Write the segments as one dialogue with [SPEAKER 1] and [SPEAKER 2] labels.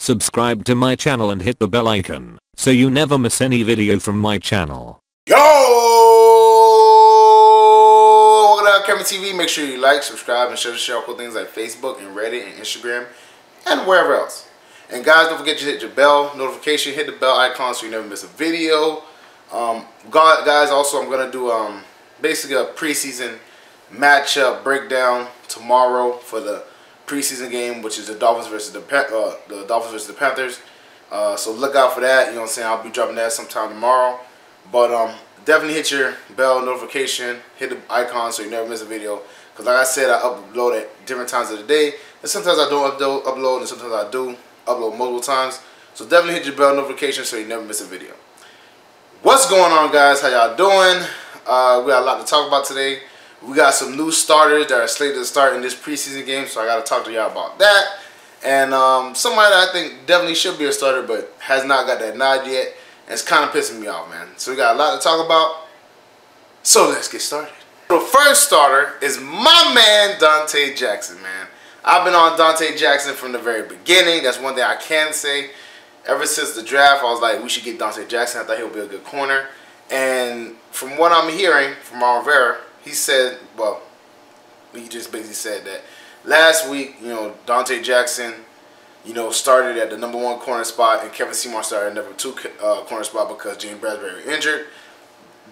[SPEAKER 1] Subscribe to my channel and hit the bell icon so you never miss any video from my channel.
[SPEAKER 2] Yo! Welcome to LCameraTV. Make sure you like, subscribe, and share cool things like Facebook and Reddit and Instagram and wherever else. And guys, don't forget to hit your bell notification, hit the bell icon so you never miss a video. Guys, also I'm gonna do basically a preseason matchup breakdown tomorrow for the preseason game, which is the Dolphins versus the Panthers. So look out for that. You know what I'm saying? I'll be dropping that sometime tomorrow. But definitely hit your bell notification, hit the icon so you never miss a video. Because like I said, I upload at different times of the day, and sometimes I don't upload, and sometimes I do upload multiple times. So definitely hit your bell notification so you never miss a video. What's going on, guys? How y'all doing? We got a lot to talk about today. We got some new starters that are slated to start in this preseason game, so I got to talk to y'all about that. And somebody that I think definitely should be a starter but has not got that nod yet, and it's kind of pissing me off, man. So we got a lot to talk about, so let's get started. The first starter is my man Donte Jackson, man. I've been on Donte Jackson from the very beginning. That's one thing I can say. Ever since the draft, I was like, we should get Donte Jackson. I thought he would be a good corner. And from what I'm hearing from Rivera, he said, well, he just basically said that last week, you know, Donte Jackson, you know, started at the #1 corner spot, and Kevin Seymour started at #2 corner spot because James Bradberry injured.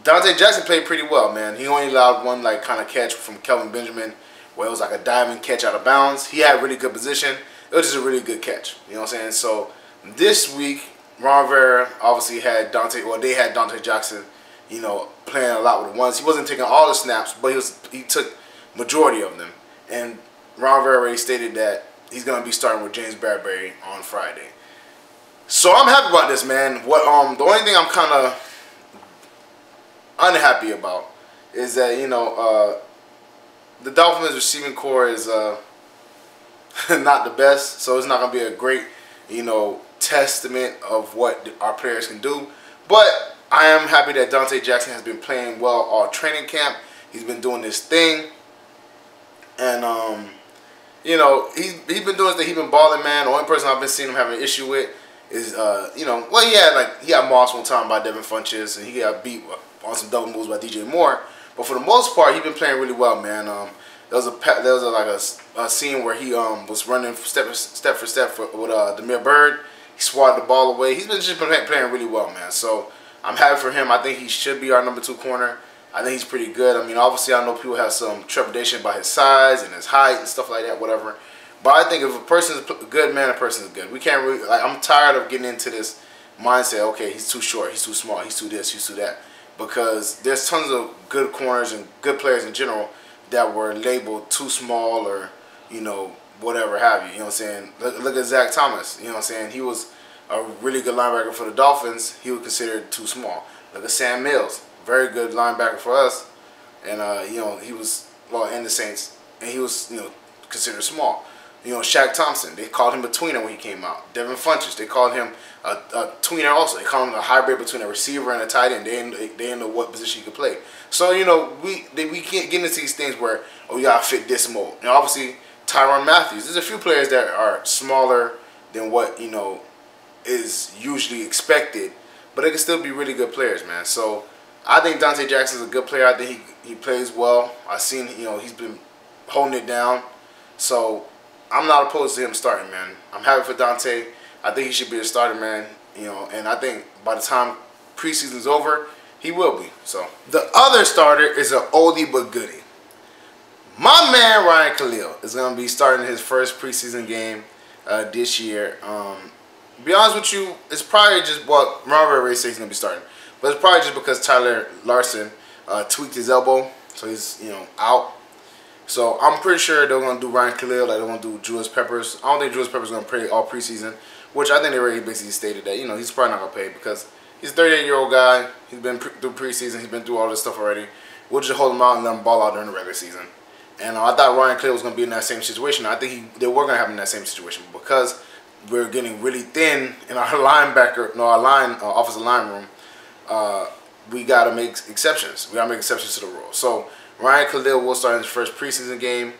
[SPEAKER 2] Donte Jackson played pretty well, man. He only allowed one like kind of catch from Kelvin Benjamin, where it was like a diving catch out of bounds. He had really good position. It was just a really good catch. You know what I'm saying? So this week, Rivera obviously had they had Donte Jackson, you know, playing a lot with the ones. He wasn't taking all the snaps, but he took majority of them. And Rivera already stated that he's gonna be starting with James Bradberry on Friday. So I'm happy about this, man. The only thing I'm kind of unhappy about is that, you know, the Dolphins receiving core is not the best, so it's not gonna be a great, you know, testament of what our players can do. But I am happy that Donte Jackson has been playing well all training camp. He's been doing this thing, and you know, he's been doing this. He's been balling, man. The only person I've been seeing him having an issue with is you know, well, he got mossed one time by Devin Funchess, and he got beat on some double moves by DJ Moore. But for the most part, he's been playing really well, man. There was a scene where he was running step for step with Demir Bird. He swatted the ball away. He's been just playing really well, man. So I'm happy for him. I think he should be our #2 corner. I think he's pretty good. I mean, obviously, I know people have some trepidation about his size and his height and stuff like that, whatever. But I think if a person's good, man, a person's good. We can't really, like, I'm tired of getting into this mindset, okay, he's too short, he's too small, he's too this, he's too that. Because there's tons of good corners and good players in general that were labeled too small or, you know, whatever have you. You know what I'm saying? Look at Zach Thomas. You know what I'm saying? He was a really good linebacker for the Dolphins. He was considered too small. Look at Sam Mills. Very good linebacker for us. And, you know, he was, well, in the Saints. And he was, you know, considered small. You know, Shaq Thompson, they called him a tweener when he came out. Devin Funchess, they called him a tweener also. They called him a hybrid between a receiver and a tight end. They didn't know what position he could play. So, you know, we can't get into these things where, oh, you got to fit this mold. And obviously, Tyrann Mathieu. There's a few players that are smaller than what, you know, is usually expected. But they can still be really good players, man. So I think Donte Jackson's a good player. I think he plays well. I've seen, you know, he's been holding it down. So I'm not opposed to him starting, man. I'm happy for Donte. I think he should be a starter, man. You know, and I think by the time preseason's over, he will be. So the other starter is an oldie but goodie. My man Ryan Kalil is going to be starting his first preseason game this year. To be honest with you, it's probably just, well, Rivera already says he's going to be starting. But it's probably just because Tyler Larson tweaked his elbow, so he's, you know, out. So I'm pretty sure they're going to do Ryan Kalil, like they're going to do Julius Peppers. I don't think Julius Peppers is going to play all preseason, which I think they already basically stated that, you know, he's probably not going to play because he's a 38-year-old guy. He's been through preseason. He's been through all this stuff already. We'll just hold him out and let him ball out during the regular season. And I thought Ryan Kalil was going to be in that same situation. I think they were going to have him in that same situation because we're getting really thin in our offensive line room. We got to make exceptions. We got to make exceptions to the rule. So Ryan Kalil will start his first preseason game.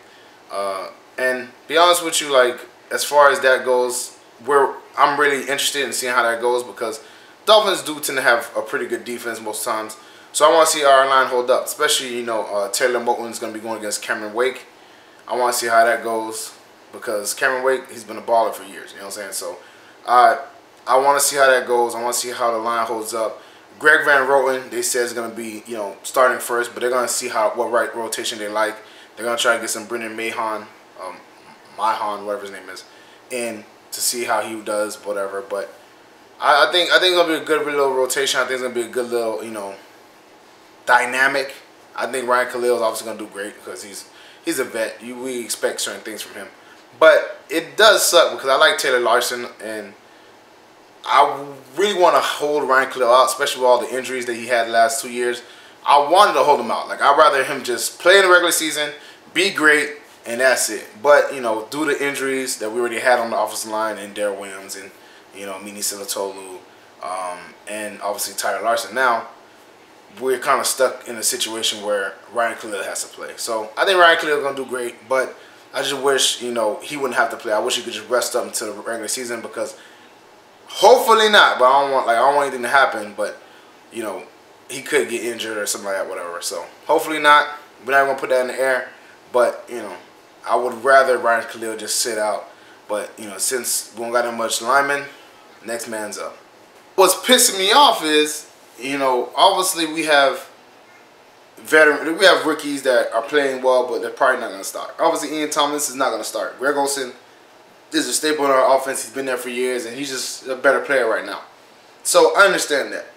[SPEAKER 2] And be honest with you, like, as far as that goes, I'm really interested in seeing how that goes because Dolphins do tend to have a pretty good defense most times. So I want to see our line hold up, especially, you know, Taylor Moton's going to be going against Cameron Wake. I want to see how that goes because Cameron Wake, he's been a baller for years, you know what I'm saying? So I want to see how that goes. I want to see how the line holds up. Greg Van Roten, they said is going to be, you know, starting first, but they're going to see what right rotation they like. They're going to try to get some Brendan Mahon, whatever his name is, in to see how he does, whatever. But I think it's going to be a good little rotation. I think it's going to be a good little, you know, dynamic. I think Ryan Kalil is obviously going to do great because he's a vet. We expect certain things from him. But it does suck because I like Taylor Larson, and I really want to hold Ryan Kalil out, especially with all the injuries that he had the last 2 years. I wanted to hold him out. Like, I'd rather him just play in the regular season, be great, and that's it. But, you know, due to injuries that we already had on the offensive line, and Darrell Williams, and, you know, Mini Silatolu, and obviously Tyler Larson now, we're kind of stuck in a situation where Ryan Kalil has to play. So I think Ryan Kalil is going to do great, but I just wish, you know, he wouldn't have to play. I wish he could just rest up until the regular season because hopefully not, but I don't want anything to happen, but, you know, he could get injured or something like that, whatever. So hopefully not. We're not going to put that in the air, but, you know, I would rather Ryan Kalil just sit out. But, you know, since we don't got that much linemen, next man's up. What's pissing me off is, you know, obviously we have rookies that are playing well, but they're probably not going to start. Obviously, Ian Thomas is not going to start. Greg Olsen is a staple in our offense. He's been there for years, and he's just a better player right now. So I understand that.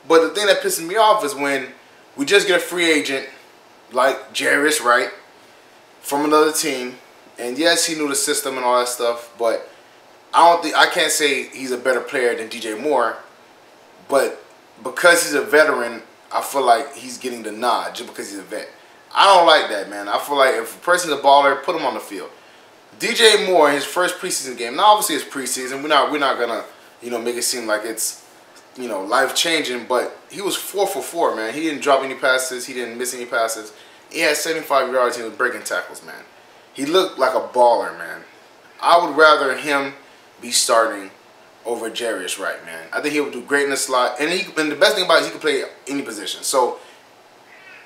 [SPEAKER 2] But the thing that pisses me off is when we just get a free agent like Jarius Wright from another team, and yes, he knew the system and all that stuff, but I can't say he's a better player than DJ Moore, but because he's a veteran, I feel like he's getting the nod just because he's a vet. I don't like that, man. I feel like if a person's a baller, put him on the field. DJ Moore in his first preseason game. Now, obviously, it's preseason. We're not gonna, you know, make it seem like it's, you know, life changing. But he was 4 for 4, man. He didn't drop any passes. He didn't miss any passes. He had 75 yards. He was breaking tackles, man. He looked like a baller, man. I would rather him be starting over Jarius Wright, man. I think he would do great in the slot, and the best thing about it is he can play any position. So,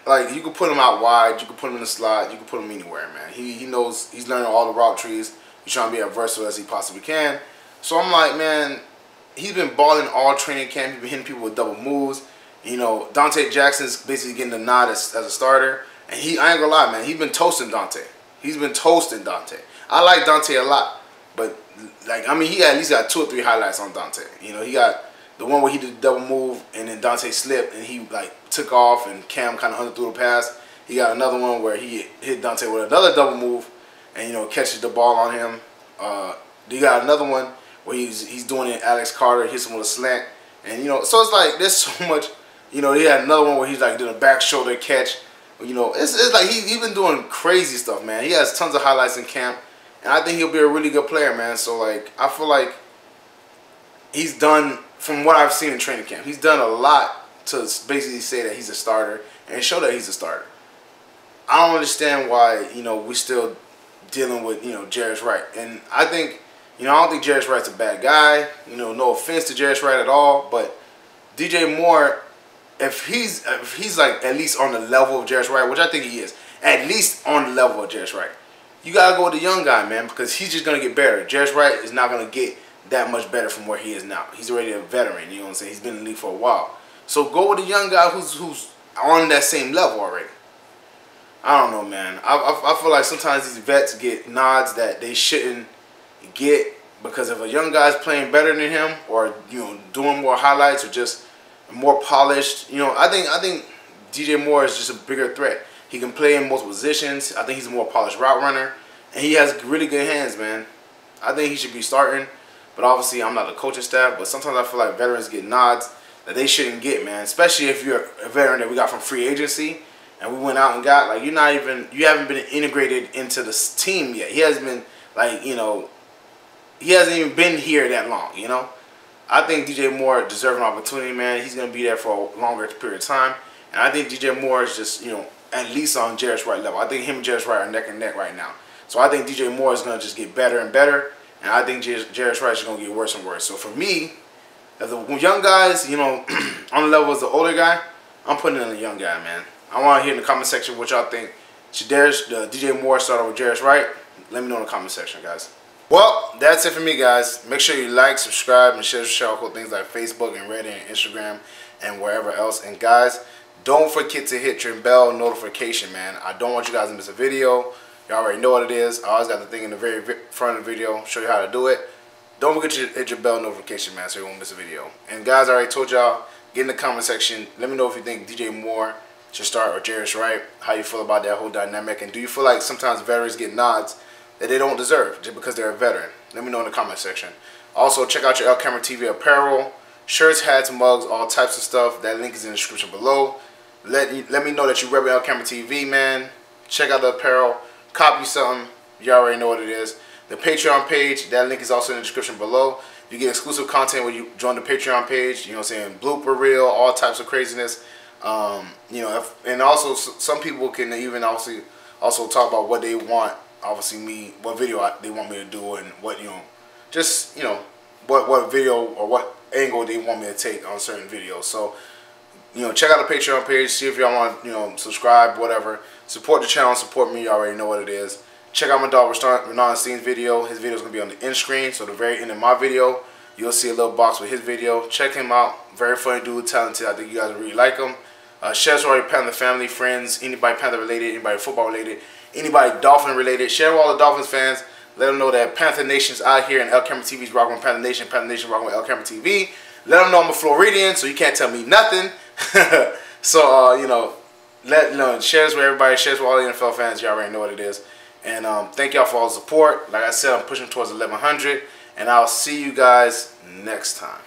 [SPEAKER 2] like, you can put him out wide, you can put him in the slot, you can put him anywhere, man. He knows, he's learning all the route trees. He's trying to be as versatile as he possibly can. So I'm like, man, he's been balling all training camp. He's been hitting people with double moves. You know, Donte Jackson's basically getting the nod as a starter, and I ain't gonna lie, man, he's been toasting Donte. He's been toasting Donte. I like Donte a lot, but like, I mean, he at least got 2 or 3 highlights on Donte. You know, he got the one where he did the double move and then Donte slipped and he like took off and Cam kind of underthrew the pass. He got another one where he hit Donte with another double move and, you know, catches the ball on him. He got another one where he's doing it. Alex Carter hits him with a slant, and, you know, so it's like there's so much. You know, he had another one where he's like doing a back shoulder catch. You know, it's like he's been doing crazy stuff, man. He has tons of highlights in camp. And I think he'll be a really good player, man. So, like, I feel like he's done, from what I've seen in training camp, he's done a lot to basically say that he's a starter and show that he's a starter. I don't understand why, you know, we're still dealing with, you know, Jarius Wright. And I think, you know, I don't think Jarius Wright's a bad guy. You know, no offense to Jarius Wright at all. But DJ Moore, if he's like at least on the level of Jarius Wright, which I think he is, at least on the level of Jarius Wright, you got to go with the young guy, man, because he's just going to get better. Jarius Wright is not going to get that much better from where he is now. He's already a veteran, you know what I'm saying? He's been in the league for a while. So go with the young guy who's on that same level already. I don't know, man. I feel like sometimes these vets get nods that they shouldn't get because if a young guy's playing better than him or, you know, doing more highlights or just more polished, you know, I think DJ Moore is just a bigger threat. He can play in multiple positions. I think he's a more polished route runner. And he has really good hands, man. I think he should be starting. But obviously, I'm not the coaching staff. But sometimes I feel like veterans get nods that they shouldn't get, man. Especially if you're a veteran that we got from free agency. And we went out and got, like, you haven't been integrated into this team yet. He hasn't been, like, you know, he hasn't even been here that long, you know. I think DJ Moore deserves an opportunity, man. He's going to be there for a longer period of time. And I think DJ Moore is just, you know, at least on Jarius Wright level. I think him and Jarius Wright are neck and neck right now. So I think DJ Moore is going to just get better and better. And I think Jarius Wright is going to get worse and worse. So for me, as the young guys, you know, on the level as the older guy, I'm putting in the young guy, man. I want to hear in the comment section what y'all think. Should DJ Moore start over Jarius Wright? Let me know in the comment section, guys. Well, that's it for me, guys. Make sure you like, subscribe, and share cool things like Facebook and Reddit and Instagram and wherever else. And guys, don't forget to hit your bell notification, man. I don't want you guys to miss a video. You already know what it is. I always got the thing in the very front of the video, show you how to do it. Don't forget to hit your bell notification, man, so you won't miss a video. And guys, I already told y'all, get in the comment section. Let me know if you think DJ Moore should start or Jarius Wright, how you feel about that whole dynamic. And do you feel like sometimes veterans get nods that they don't deserve just because they're a veteran? Let me know in the comment section. Also, check out your LCameraTV apparel, shirts, hats, mugs, all types of stuff. That link is in the description below. Let me know that you rep LCameraTV, man. Check out the apparel, copy something. You already know what it is. The Patreon page, that link is also in the description below. You get exclusive content when you join the Patreon page. You know what I'm saying? Blooper reel, all types of craziness. You know, and also some people can even also talk about what they want. Obviously, what video they want me to do, and what, you know, just, you know, what video or what angle they want me to take on certain videos. So, you know, check out the Patreon page. See if y'all want, you know, subscribe, whatever. Support the channel. Support me. You already know what it is. Check out my dog Renan's video. His video is going to be on the end screen. So, the very end of my video, you'll see a little box with his video. Check him out. Very funny dude, talented. I think you guys really like him. Share to all your Panther family, friends, anybody Panther related, anybody football related, anybody Dolphin related. Share with all the Dolphins fans. Let them know that Panther Nation's out here and LCameraTV's rocking with Panther Nation. Panther Nation rocking with LCameraTV. Let them know I'm a Floridian, so you can't tell me nothing. So, you know, shares with everybody. Shares with all the NFL fans. You already know what it is. And thank y'all for all the support. Like I said, I'm pushing towards 1100. And I'll see you guys next time.